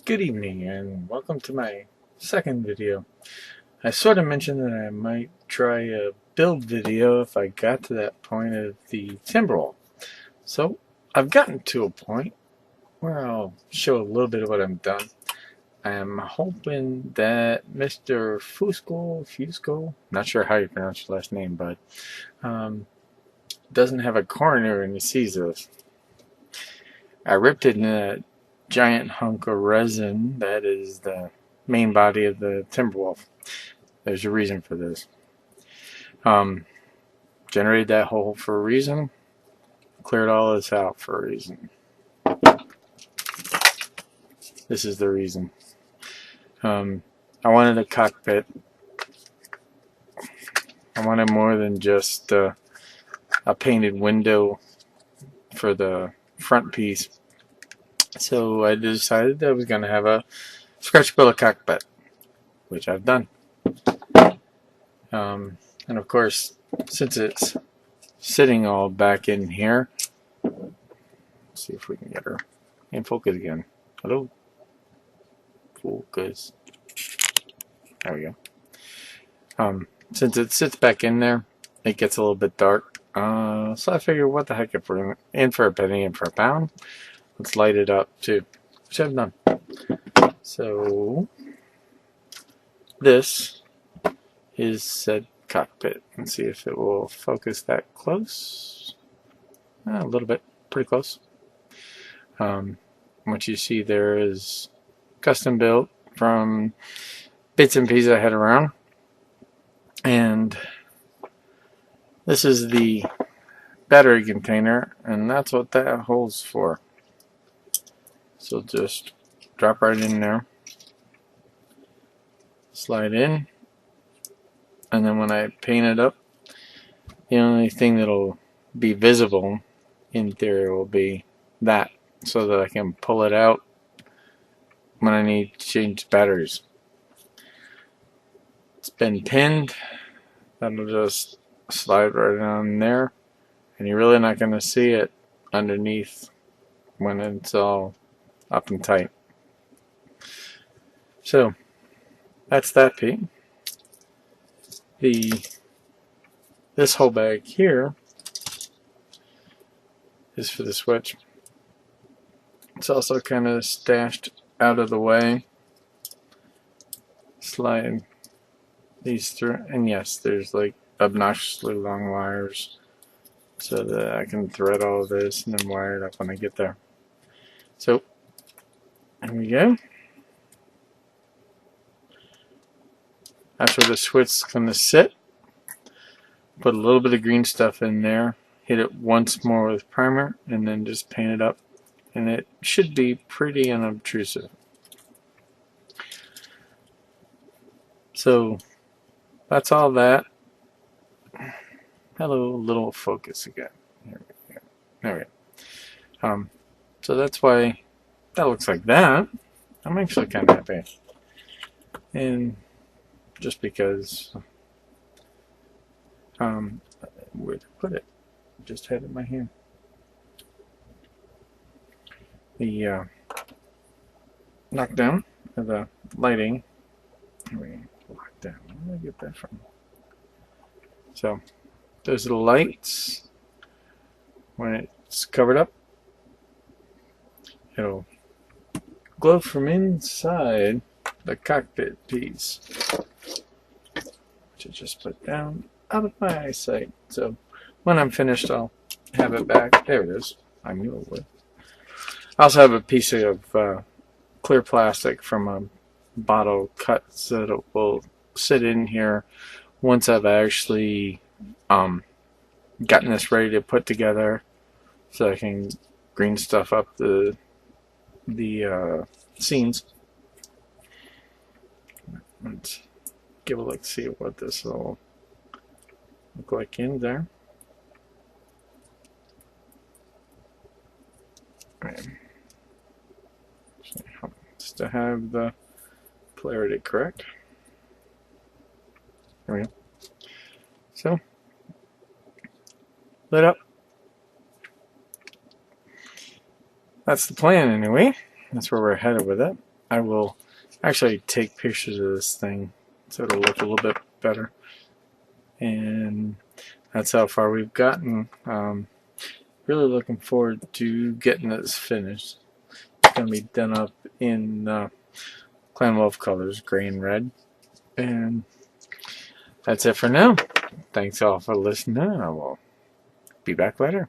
Good evening and welcome to my second video. I sort of mentioned that I might try a build video if I got to that point of the TimberWolf. So I've gotten to a point where I'll show a little bit of what I've done. I'm hoping that Mr. Fusco, not sure how you pronounce your last name, but doesn't have a corner and he sees this. I ripped it in a giant hunk of resin that is the main body of the TimberWolf. There's a reason for this. Generated that hole for a reason. Cleared all this out for a reason. This is the reason. I wanted a cockpit. I wanted more than just a painted window for the front piece. So I decided that I was going to have a scratch build a cockpit, which I've done. And of course, since it's sitting all back in here, let's see if we can get her in focus again. Hello? Focus. There we go. Since it sits back in there, it gets a little bit dark. So I figured, what the heck, if we're in for a penny, in for a pound, let's light it up too, which I've done. So this is said cockpit. Let's see if it will focus that close. A little bit, pretty close. What you see there is custom built from bits and pieces I had around, and this is the battery container, and that's what that hole's for. So just drop right in there, slide in, and then when I paint it up, the only thing that'll be visible in theory will be that, so that I can pull it out when I need to change batteries. It's been pinned. That'll just slide right on there, and you're really not going to see it underneath when it's all up and tight. So that's that piece. This whole bag here is for the switch. It's also kind of stashed out of the way. Slide these through, and yes, there's like obnoxiously long wires so that I can thread all of this and then wire it up when I get there. So there we go. That's where the switch is going to sit. Put a little bit of green stuff in there, hit it once more with primer, and then just paint it up, and it should be pretty unobtrusive. So that's all that. Hello, little focus again. There we go. There we go. So that's why that looks like that. I'm actually kind of happy, and just because where to put it, just had it in my hand. The knockdown of the lighting. Lockdown. Where did I get that from? So those are the lights. When it's covered up, it'll glow from inside the cockpit piece, which I just put down out of my eyesight. So when I'm finished, I'll have it back. There it is. I knew it would. I also have a piece of clear plastic from a bottle cut so that it will sit in here once I've actually gotten this ready to put together, so I can green stuff up the scenes. Let's give a look, see what this will look like in there. Just to have the polarity correct. There we go. So lit up. That's the plan anyway. That's where we're headed with it. I will actually take pictures of this thing so it'll look a little bit better. And that's how far we've gotten. Really looking forward to getting this finished. It's going to be done up in Clan Wolf colors, gray and red. And that's it for now. Thanks all for listening. I will be back later.